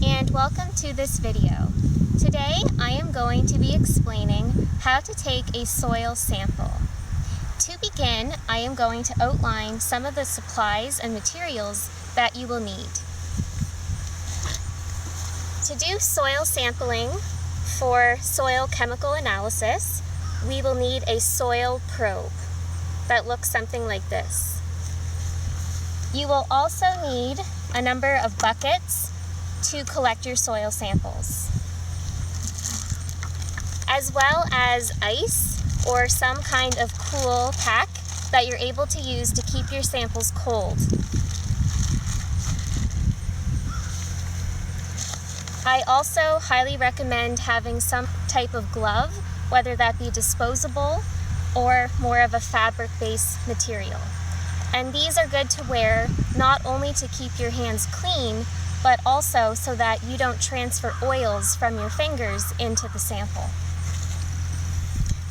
and welcome to this video. Today I am going to be explaining how to take a soil sample. To begin, I am going to outline some of the supplies and materials that you will need. To do soil sampling for soil chemical analysis, we will need a soil probe that looks something like this. You will also need a number of buckets to collect your soil samples, as well as ice or some kind of cool pack that you're able to use to keep your samples cold. I also highly recommend having some type of glove, whether that be disposable or more of a fabric-based material. And these are good to wear not only to keep your hands clean, but also so that you don't transfer oils from your fingers into the sample.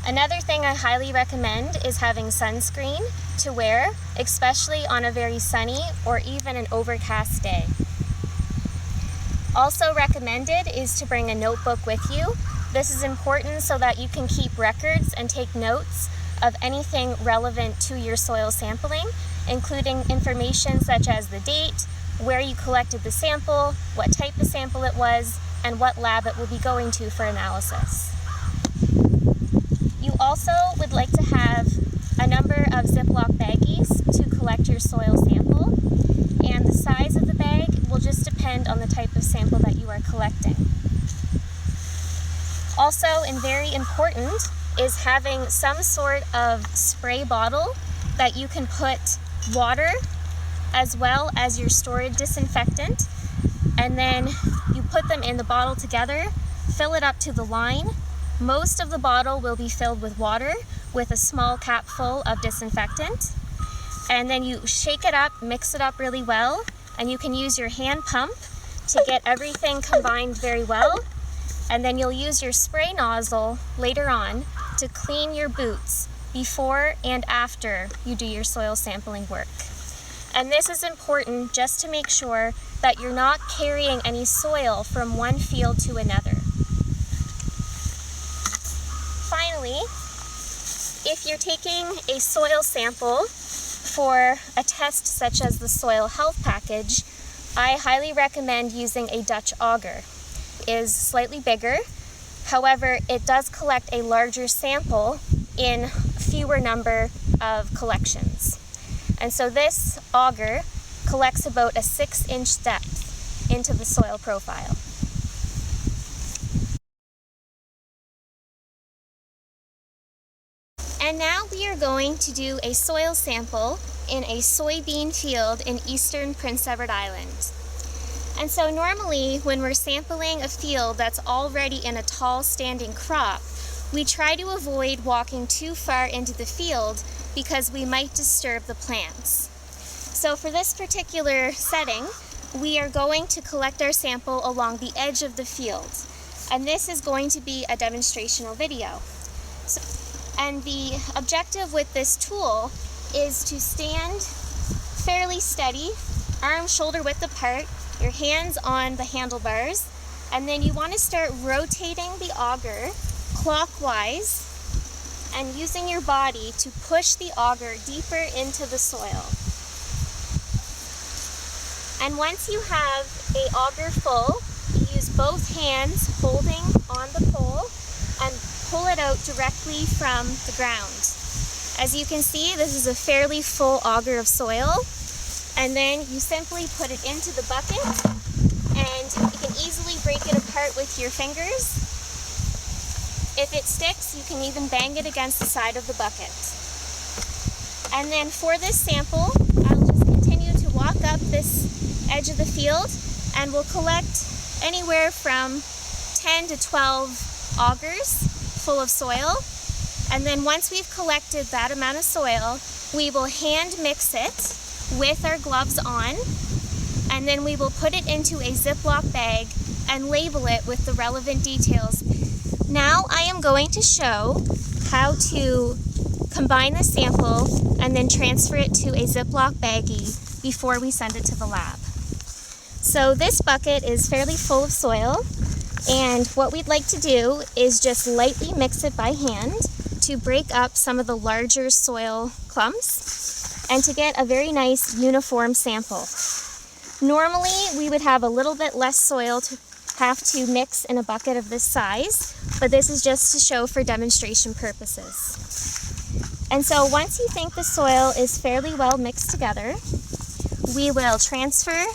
Another thing I highly recommend is having sunscreen to wear, especially on a very sunny or even an overcast day. Also recommended is to bring a notebook with you. This is important so that you can keep records and take notes of anything relevant to your soil sampling, including information such as the date, where you collected the sample, what type of sample it was, and what lab it will be going to for analysis. You also would like to have a number of Ziploc baggies to collect your soil sample, and the size of the bag will just depend on the type of sample that you are collecting. Also, and very important, is having some sort of spray bottle that you can put water as well as your stored disinfectant, and then you put them in the bottle together, fill it up to the line. Most of the bottle will be filled with water with a small cap full of disinfectant, and then you shake it up, mix it up really well, and you can use your hand pump to get everything combined very well, and then you'll use your spray nozzle later on to clean your boots before and after you do your soil sampling work. And this is important just to make sure that you're not carrying any soil from one field to another. Finally, if you're taking a soil sample for a test such as the soil health package, I highly recommend using a Dutch auger. It is slightly bigger, however, it does collect a larger sample in fewer number of collections. And so this auger collects about a 6-inch depth into the soil profile. And now we are going to do a soil sample in a soybean field in eastern Prince Edward Island. And so normally when we're sampling a field that's already in a tall standing crop, we try to avoid walking too far into the field because we might disturb the plants. So for this particular setting, we are going to collect our sample along the edge of the field. And this is going to be a demonstrational video. And the objective with this tool is to stand fairly steady, arms shoulder width apart, your hands on the handlebars, and then you want to start rotating the auger clockwise and using your body to push the auger deeper into the soil. And once you have an auger full, you use both hands holding on the pole and pull it out directly from the ground. As you can see, this is a fairly full auger of soil, and then you simply put it into the bucket, and you can easily break it apart with your fingers. If it sticks, you can even bang it against the side of the bucket. And then for this sample, I'll just continue to walk up this edge of the field, and we'll collect anywhere from 10 to 12 augers full of soil. And then once we've collected that amount of soil, we will hand mix it with our gloves on, and then we will put it into a Ziploc bag and label it with the relevant details. Now I am going to show how to combine the sample and then transfer it to a Ziploc baggie before we send it to the lab. So this bucket is fairly full of soil, and what we'd like to do is just lightly mix it by hand to break up some of the larger soil clumps and to get a very nice uniform sample. Normally we would have a little bit less soil to have to mix in a bucket of this size, but this is just to show for demonstration purposes. And so once you think the soil is fairly well mixed together, we will transfer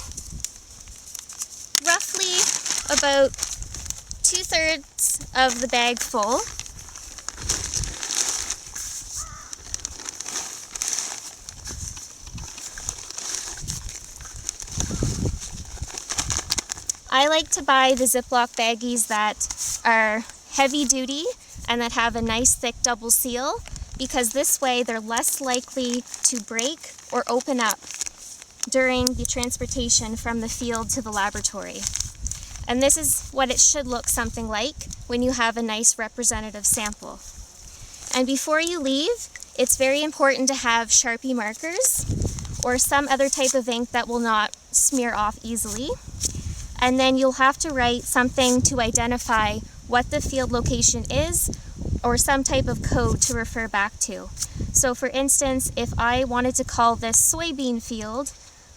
roughly about 2/3 of the bag full. I like to buy the Ziploc baggies that are heavy duty and that have a nice thick double seal, because this way they're less likely to break or open up during the transportation from the field to the laboratory. And this is what it should look something like when you have a nice representative sample. And before you leave, it's very important to have Sharpie markers or some other type of ink that will not smear off easily. And then you'll have to write something to identify what the field location is, or some type of code to refer back to. So for instance, if I wanted to call this soybean field,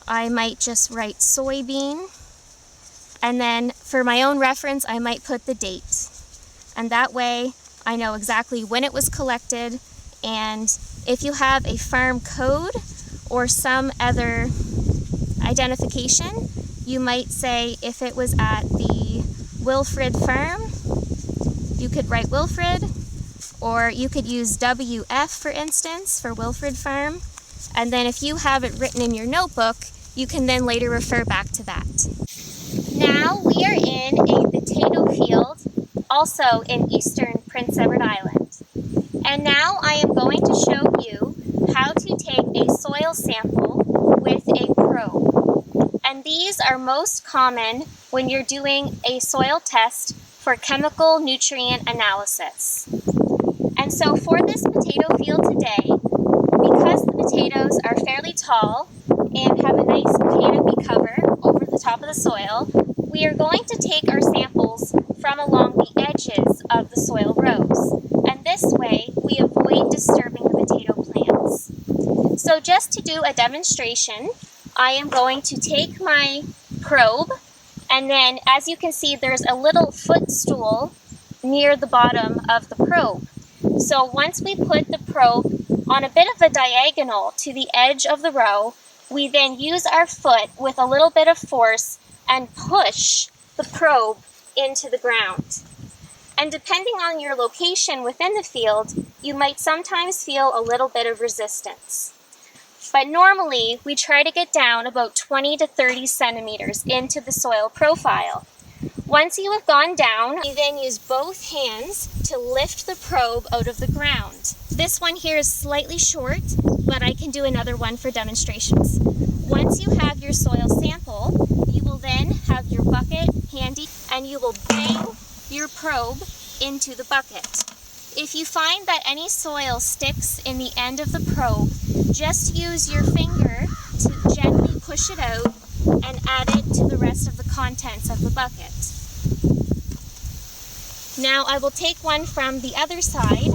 I might just write soybean, and then for my own reference I might put the date. And that way I know exactly when it was collected, and if you have a farm code or some other identification, you might say if it was at the Wilfrid farm, you could write Wilfrid, or you could use WF for instance for Wilfrid farm, and then if you have it written in your notebook, you can then later refer back to that. Now we are in a potato field, also in eastern Prince Edward Island. And now I am going to show you how to take a soil sample with a probe. And these are most common when you're doing a soil test for chemical nutrient analysis. And so for this potato field today, because the potatoes are fairly tall and have a nice canopy cover over the top of the soil, we are going to take our samples from along the edges of the soil rows. And this way, we avoid disturbing the potato plants. So just to do a demonstration, I am going to take my probe, and then as you can see, there's a little footstool near the bottom of the probe. So once we put the probe on a bit of a diagonal to the edge of the row, we then use our foot with a little bit of force and push the probe into the ground. And depending on your location within the field, you might sometimes feel a little bit of resistance. But normally, we try to get down about 20 to 30 centimeters into the soil profile. Once you have gone down, you then use both hands to lift the probe out of the ground. This one here is slightly short, but I can do another one for demonstrations. Once you have your soil sample, you will then have your bucket handy, and you will bang your probe into the bucket. If you find that any soil sticks in the end of the probe, just use your finger to gently push it out and add it to the rest of the contents of the bucket. Now I will take one from the other side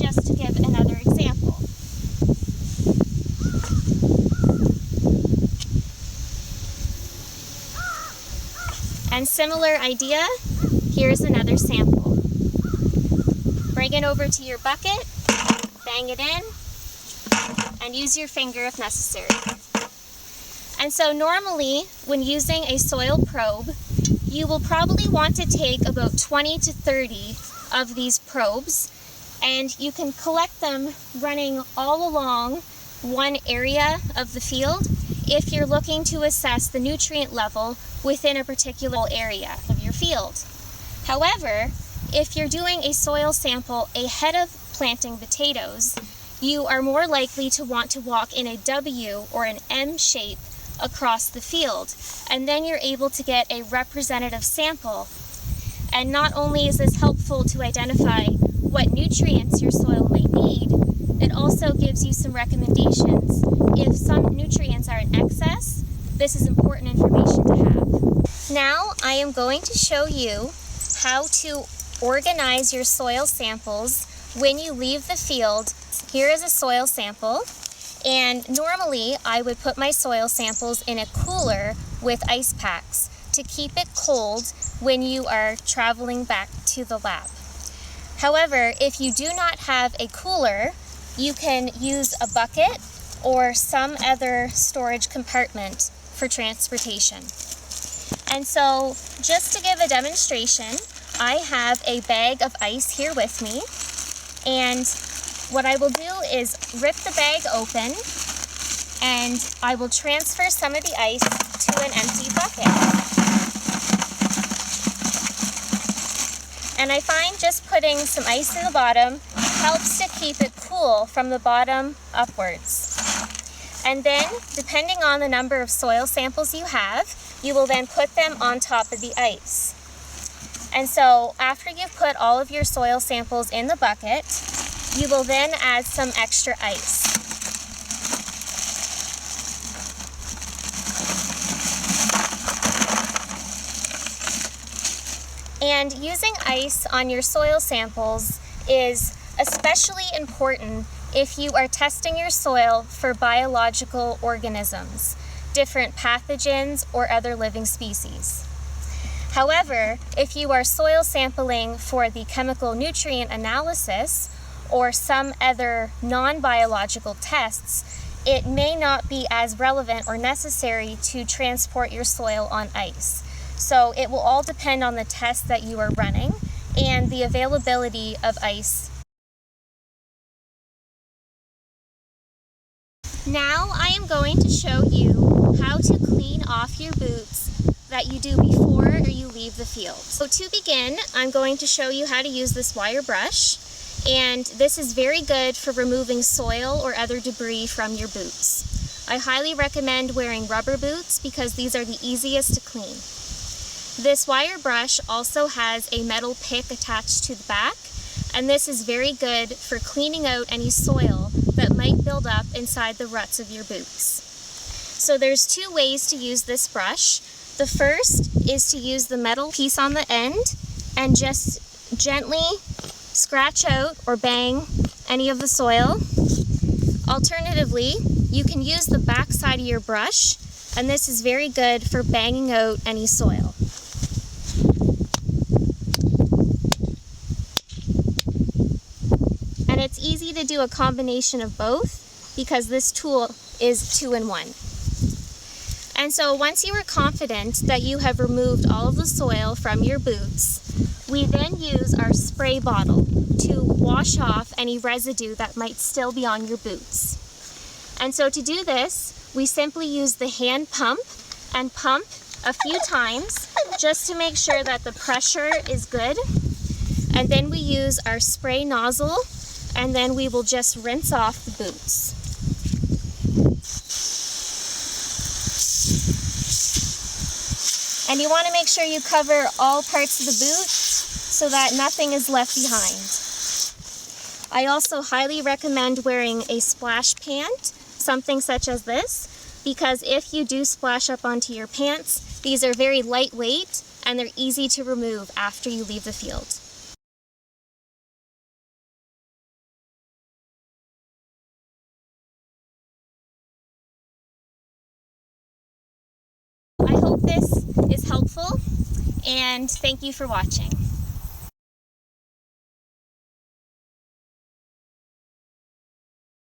just to give another example. And similar idea, here's another sample. Bring it over to your bucket, bang it in, and use your finger if necessary. And so normally, when using a soil probe, you will probably want to take about 20 to 30 of these probes, and you can collect them running all along one area of the field if you're looking to assess the nutrient level within a particular area of your field. However, if you're doing a soil sample ahead of planting potatoes, you are more likely to want to walk in a W or an M shape across the field, and then you're able to get a representative sample. And not only is this helpful to identify what nutrients your soil might need, it also gives you some recommendations if some nutrients are in excess this is important information to have. Now I am going to show you how to organize your soil samples when you leave the field. Here is a soil sample, and normally I would put my soil samples in a cooler with ice packs to keep it cold when you are traveling back to the lab. However, if you do not have a cooler, you can use a bucket or some other storage compartment for transportation. And so, just to give a demonstration, I have a bag of ice here with me, and what I will do is rip the bag open, and I will transfer some of the ice to an empty bucket. And I find just putting some ice in the bottom helps to keep it cool from the bottom upwards. And then, depending on the number of soil samples you have, you will then put them on top of the ice. And so, after you've put all of your soil samples in the bucket, you will then add some extra ice. And using ice on your soil samples is especially important if you are testing your soil for biological organisms, different pathogens, or other living species. However, if you are soil sampling for the chemical nutrient analysis or some other non-biological tests, it may not be as relevant or necessary to transport your soil on ice. So it will all depend on the test that you are running and the availability of ice. Now I am going to show you how to clean off your boots that you do before you leave the field. So to begin, I'm going to show you how to use this wire brush, and this is very good for removing soil or other debris from your boots. I highly recommend wearing rubber boots because these are the easiest to clean. This wire brush also has a metal pick attached to the back, and this is very good for cleaning out any soil that might build up inside the ruts of your boots. So there's two ways to use this brush. The first is to use the metal piece on the end and just gently scratch out or bang any of the soil. Alternatively, you can use the back side of your brush, and this is very good for banging out any soil. And it's easy to do a combination of both because this tool is 2-in-1. And so once you are confident that you have removed all of the soil from your boots, we then use our spray bottle to wash off any residue that might still be on your boots. And so to do this, we simply use the hand pump and pump a few times just to make sure that the pressure is good. And then we use our spray nozzle, and then we will just rinse off the boots. And you want to make sure you cover all parts of the boot so that nothing is left behind. I also highly recommend wearing a splash pant, something such as this, because if you do splash up onto your pants, these are very lightweight and they're easy to remove after you leave the field. I hope this is helpful, and thank you for watching.